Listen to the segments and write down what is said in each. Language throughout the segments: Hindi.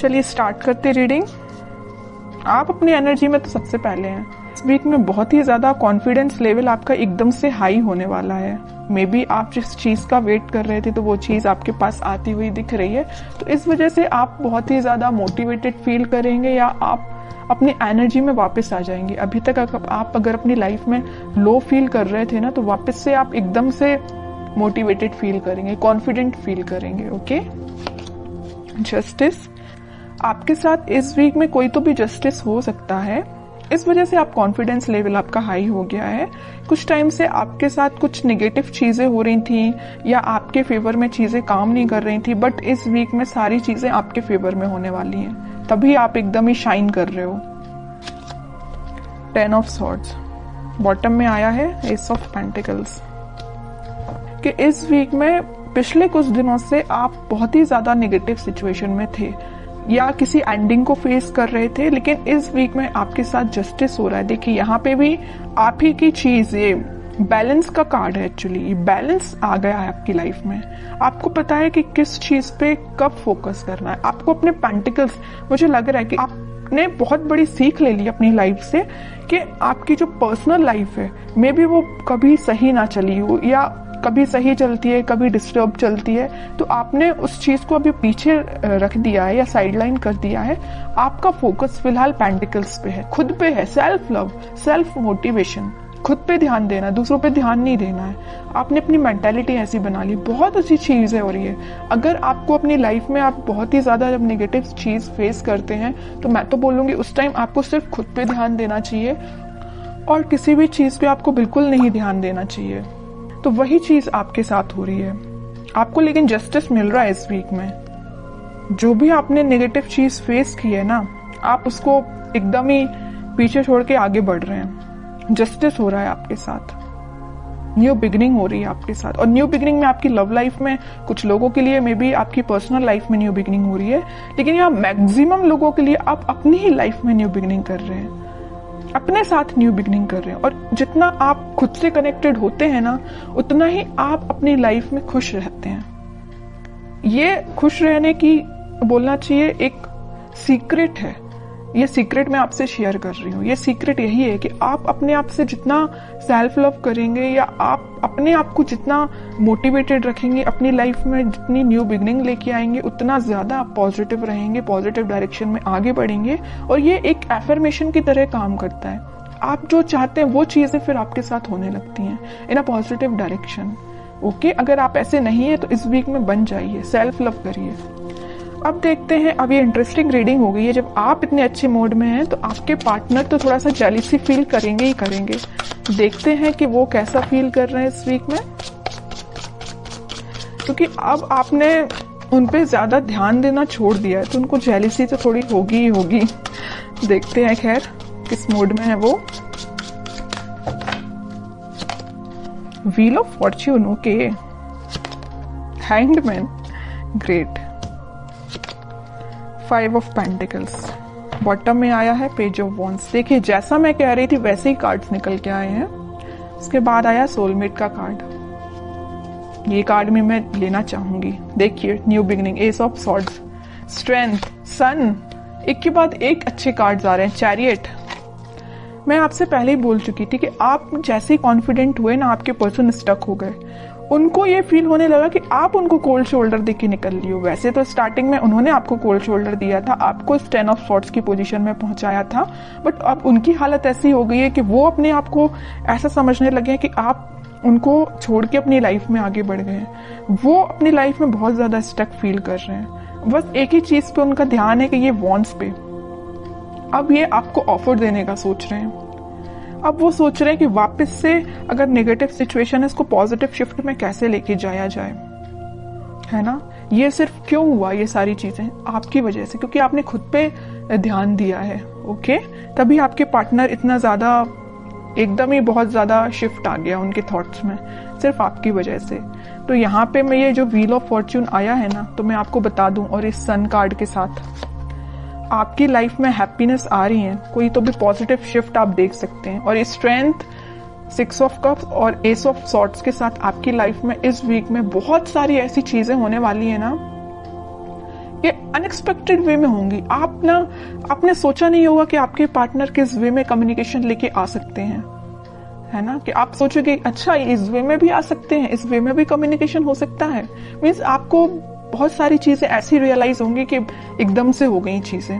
चलिए स्टार्ट करते रीडिंग। आप अपनी एनर्जी में तो सबसे पहले हैं। इस वीक में बहुत ही ज्यादा कॉन्फिडेंस लेवल आपका एकदम से हाई होने वाला है। मे बी आप जिस चीज का वेट कर रहे थे तो वो चीज आपके पास आती हुई दिख रही है, तो इस वजह से आप बहुत ही ज्यादा मोटिवेटेड फील करेंगे या आप अपनी एनर्जी में वापस आ जाएंगे। अभी तक आप अगर अपनी लाइफ में लो फील कर रहे थे ना, तो वापस से आप एकदम से मोटिवेटेड फील करेंगे, कॉन्फिडेंट फील करेंगे। ओके। जस्टिस, आपके साथ इस वीक में कोई तो भी जस्टिस हो सकता है, इस वजह से आप कॉन्फिडेंस लेवल आपका हाई हो गया है। कुछ टाइम से आपके साथ कुछ नेगेटिव चीजें हो रही थी या आपके फेवर में चीजें काम नहीं कर रही थी, बट इस वीक में सारी चीजें आपके फेवर में होने वाली हैं, तभी आप एकदम ही शाइन कर रहे हो। 10 ऑफ सॉर्ड्स बॉटम में आया है, एस ऑफ पेंटिकल्स। कि इस वीक में पिछले कुछ दिनों से आप बहुत ही ज्यादा नेगेटिव सिचुएशन में थे या किसी एंडिंग को फेस कर रहे थे, लेकिन इस वीक में आपके साथ जस्टिस हो रहा है। देखिए यहाँ पे भी आप ही की चीज, ये बैलेंस का कार्ड है। एक्चुअली बैलेंस आ गया है आपकी लाइफ में। आपको पता है कि किस चीज पे कब फोकस करना है। आपको अपने पेंटिकल्स, मुझे लग रहा है कि आपने बहुत बड़ी सीख ले ली अपनी लाइफ से कि आपकी जो पर्सनल लाइफ है मे बी वो कभी सही ना चली हो या कभी सही चलती है, कभी डिस्टर्ब चलती है, तो आपने उस चीज को अभी पीछे रख दिया है या साइडलाइन कर दिया है। आपका फोकस फिलहाल पेंटिकल्स पे है, खुद पे है, सेल्फ लव, सेल्फ मोटिवेशन, खुद पे ध्यान देना, दूसरों पे ध्यान नहीं देना है। आपने अपनी मेंटालिटी ऐसी बना ली, बहुत अच्छी चीज है। और ये अगर आपको अपनी लाइफ में आप बहुत ही ज्यादा जब नेगेटिव चीज फेस करते हैं, तो मैं तो बोलूंगी उस टाइम आपको सिर्फ खुद पे ध्यान देना चाहिए और किसी भी चीज पे आपको बिल्कुल नहीं ध्यान देना चाहिए। तो वही चीज आपके साथ हो रही है आपको, लेकिन जस्टिस मिल रहा है इस वीक में। जो भी आपने नेगेटिव चीज फेस की है ना, आप उसको एकदम ही पीछे छोड़ के आगे बढ़ रहे हैं। जस्टिस हो रहा है आपके साथ, न्यू बिगिनिंग हो रही है आपके साथ। और न्यू बिगिनिंग में आपकी लव लाइफ में कुछ लोगों के लिए मे बी आपकी पर्सनल लाइफ में न्यू बिगिनिंग हो रही है, लेकिन यहाँ मैक्सिमम लोगों के लिए आप अपनी ही लाइफ में न्यू बिगिनिंग कर रहे हैं, अपने साथ न्यू बिगिनिंग कर रहे हैं। और जितना आप खुद से कनेक्टेड होते हैं ना, उतना ही आप अपनी लाइफ में खुश रहते हैं। ये खुश रहने की बोलना चाहिए एक सीक्रेट है। ये सीक्रेट मैं आपसे शेयर कर रही हूँ। ये सीक्रेट यही है कि आप अपने आप से जितना सेल्फ लव करेंगे या आप अपने आप को जितना मोटिवेटेड रखेंगे, अपनी लाइफ में जितनी न्यू बिगनिंग लेके आएंगे, उतना ज्यादा आप पॉजिटिव रहेंगे, पॉजिटिव डायरेक्शन में आगे बढ़ेंगे। और ये एक एफर्मेशन की तरह काम करता है। आप जो चाहते हैं वो चीजें फिर आपके साथ होने लगती हैं इन अ पॉजिटिव डायरेक्शन। ओके, अगर आप ऐसे नहीं है तो इस वीक में बन जाइए, सेल्फ लव करिए। अब देखते हैं, अब ये इंटरेस्टिंग रीडिंग हो गई है। जब आप इतने अच्छे मूड में हैं तो आपके पार्टनर तो थोड़ा सा जेलसी फील करेंगे ही करेंगे। देखते हैं कि वो कैसा फील कर रहे हैं इस वीक में, क्योंकि अब आपने उन पे ज्यादा ध्यान देना छोड़ दिया है, तो उनको जेलसी तो थोड़ी होगी ही होगी। देखते हैं खैर किस मूड में है वो। Wheel of Fortune, okay. Hanged man, great. 5 of pentacles bottom में आया है, पेज ऑफ वॉन्ड्स। देखिए जैसा मैं कह रही थी वैसे ही कार्ड्स निकल के आए हैं। उसके बाद आया सोलमेट का कार्ड। ये कार्ड भी मैं लेना चाहूंगी। देखिए new beginning, ace of swords, strength, sun, एक के बाद एक अच्छे कार्ड्स आ रहे हैं। चैरियट, मैं आपसे पहले ही बोल चुकी थी कि आप जैसे ही कॉन्फिडेंट हुए ना, आपके पर्सन स्टक हो गए। उनको ये फील होने लगा कि आप उनको कोल्ड शोल्डर देके निकल लियो। वैसे तो स्टार्टिंग में उन्होंने आपको कोल्ड शोल्डर दिया था, आपको इस 10 ऑफ सॉर्ड्स की पोजीशन में पहुंचाया था, बट अब उनकी हालत ऐसी हो गई है कि वो अपने आप को ऐसा समझने लगे हैं कि आप उनको छोड़ के अपनी लाइफ में आगे बढ़ गए हैं। वो अपनी लाइफ में बहुत ज्यादा स्टक फील कर रहे हैं। बस एक ही चीज पे उनका ध्यान है कि ये वॉन्ट्स पे। अब ये आपको ऑफर देने का सोच रहे हैं। अब वो सोच रहे हैं कि वापस से अगर नेगेटिव सिचुएशन है, इसको पॉजिटिव शिफ्ट में कैसे लेके जाया जाए, है ना। ये सिर्फ क्यों हुआ, ये सारी चीजें आपकी वजह से, क्योंकि आपने खुद पे ध्यान दिया है। ओके, तभी आपके पार्टनर इतना ज्यादा एकदम ही बहुत ज्यादा शिफ्ट आ गया उनके थॉट्स में, सिर्फ आपकी वजह से। तो यहाँ पे मैं ये जो व्हील ऑफ फॉर्च्यून आया है ना, तो मैं आपको बता दूं, और इस सन कार्ड के साथ आपकी लाइफ में हैप्पीनेस आ रही है, कोई तो भी पॉजिटिव शिफ्ट आप देख सकते हैं। और ये स्ट्रेंथ, 6 ऑफ कप्स और एस ऑफ सॉर्ड्स के साथ आपकी लाइफ में इस वीक में बहुत सारी ऐसी चीजें होने वाली है ना ये अनएक्सपेक्टेड वे में होंगी। आपने सोचा नहीं होगा कि आपके पार्टनर किस वे में कम्युनिकेशन लेके आ सकते हैं, है ना, कि आप सोचोगे अच्छा इस वे में भी आ सकते हैं, इस वे में भी कम्युनिकेशन हो सकता है। मीन्स आपको बहुत सारी चीजें ऐसी रियलाइज होंगी कि एकदम से हो गई चीजें।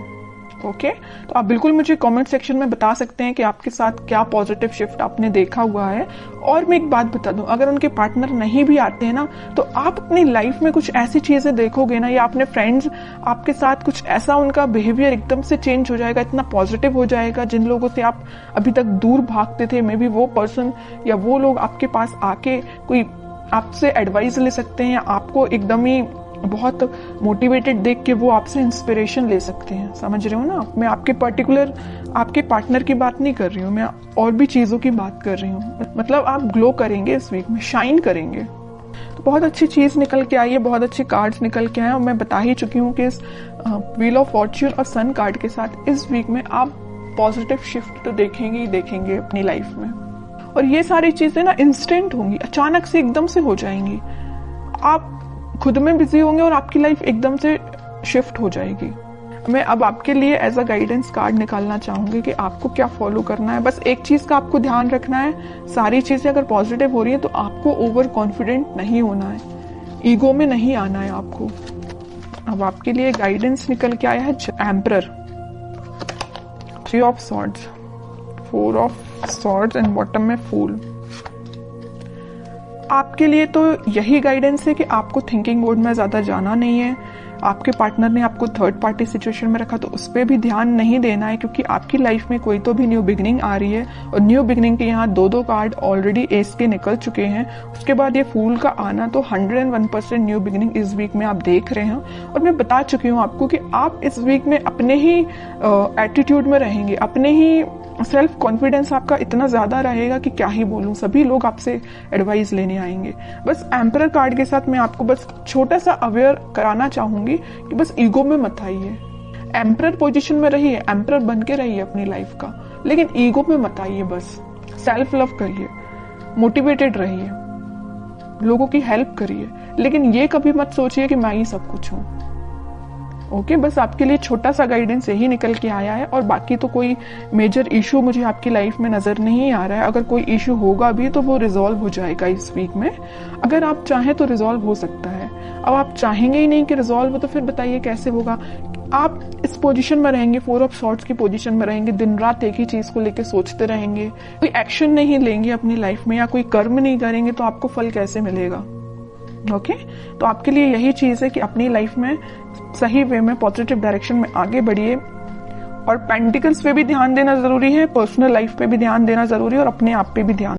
ओके, तो आप बिल्कुल मुझे कमेंट सेक्शन में बता सकते हैं कि आपके साथ क्या पॉजिटिव शिफ्ट आपने देखा हुआ है। और मैं एक बात बता दूं, अगर उनके पार्टनर नहीं भी आते हैं ना, तो आप अपनी लाइफ में कुछ ऐसी चीजें देखोगे ना, या अपने फ्रेंड्स आपके साथ कुछ ऐसा, उनका बिहेवियर एकदम से चेंज हो जाएगा, इतना पॉजिटिव हो जाएगा। जिन लोगों से आप अभी तक दूर भागते थे, मे बी वो पर्सन या वो लोग आपके पास आके कोई आपसे एडवाइस ले सकते हैं, या आपको एकदम ही बहुत मोटिवेटेड देख के वो आपसे इंस्पिरेशन ले सकते हैं। समझ रहे हो ना? मैं आपके पर्टिकुलर आपके पार्टनर की बात नहीं कर रही हूँ, मैं और भी चीजों की बात कर रही हूँ। मतलब आप ग्लो करेंगे इस वीक में, शाइन करेंगे। तो बहुत अच्छी चीज निकल के आई है, बहुत अच्छे कार्ड्स निकल के आए, और मैं बता ही चुकी हूँ कि इस व्हील ऑफ फॉर्च्यून और सन कार्ड के साथ इस वीक में आप पॉजिटिव शिफ्ट तो देखेंगे ही देखेंगे अपनी लाइफ में। और ये सारी चीजें ना इंस्टेंट होंगी, अचानक से एकदम से हो जाएंगी। आप खुद में बिजी होंगे और आपकी लाइफ एकदम से शिफ्ट हो जाएगी। मैं अब आपके लिए एज अ गाइडेंस कार्ड निकालना चाहूंगी कि आपको क्या फॉलो करना है। बस एक चीज का आपको ध्यान रखना है, सारी चीजें अगर पॉजिटिव हो रही है तो आपको ओवर कॉन्फिडेंट नहीं होना है, ईगो में नहीं आना है आपको। अब आपके लिए गाइडेंस निकल के आया है emperor, 3 of swords, 4 of swords and bottom में फूल। आपके लिए तो यही गाइडेंस है कि आपको थिंकिंग मोड में ज्यादा जाना नहीं है। आपके पार्टनर ने आपको थर्ड पार्टी सिचुएशन में रखा तो उस पर भी ध्यान नहीं देना है, क्योंकि आपकी लाइफ में कोई तो भी न्यू बिगनिंग आ रही है। और न्यू बिगनिंग के यहाँ 2 कार्ड ऑलरेडी एस के निकल चुके हैं, उसके बाद ये फूल का आना, तो 101% न्यू बिगनिंग इस वीक में आप देख रहे हैं। और मैं बता चुकी हूँ आपको कि आप इस वीक में अपने ही एटीट्यूड में रहेंगे, अपने ही सेल्फ कॉन्फिडेंस आपका इतना ज्यादा रहेगा कि क्या ही बोलूं, सभी लोग आपसे एडवाइस लेने आएंगे। बस एम्परर कार्ड के साथ मैं आपको बस छोटा सा अवेयर कराना चाहूंगी कि बस ईगो में मत आइए। एम्परर पोजीशन में रहिए, एम्परर बन के रहिए अपनी लाइफ का, लेकिन ईगो में मत आइए। बस सेल्फ लव करिए, मोटिवेटेड रहिए, लोगों की हेल्प करिए, लेकिन ये कभी मत सोचिए कि मैं ही सब कुछ हूं। ओके, बस आपके लिए छोटा सा गाइडेंस यही निकल के आया है, और बाकी तो कोई मेजर इशू मुझे आपकी लाइफ में नजर नहीं आ रहा है। अगर कोई इशू होगा भी तो वो रिजॉल्व हो जाएगा इस वीक में, अगर आप चाहें तो रिजॉल्व हो सकता है। अब आप चाहेंगे ही नहीं कि रिजॉल्व हो, तो फिर बताइए कैसे होगा। आप इस पोजीशन में रहेंगे, 4 ऑफ सॉर्ड्स की पोजीशन में रहेंगे, दिन रात एक ही चीज को लेकर सोचते रहेंगे, कोई एक्शन नहीं लेंगे अपनी लाइफ में या कोई कर्म नहीं करेंगे, तो आपको फल कैसे मिलेगा? ओके, तो आपके लिए यही चीज है कि अपनी लाइफ में सही वे में पॉजिटिव डायरेक्शन में आगे बढ़िए। और पेंटिकल्स पे भी ध्यान देना जरूरी है, पर्सनल लाइफ पे भी ध्यान देना जरूरी है, और अपने आप पे भी ध्यान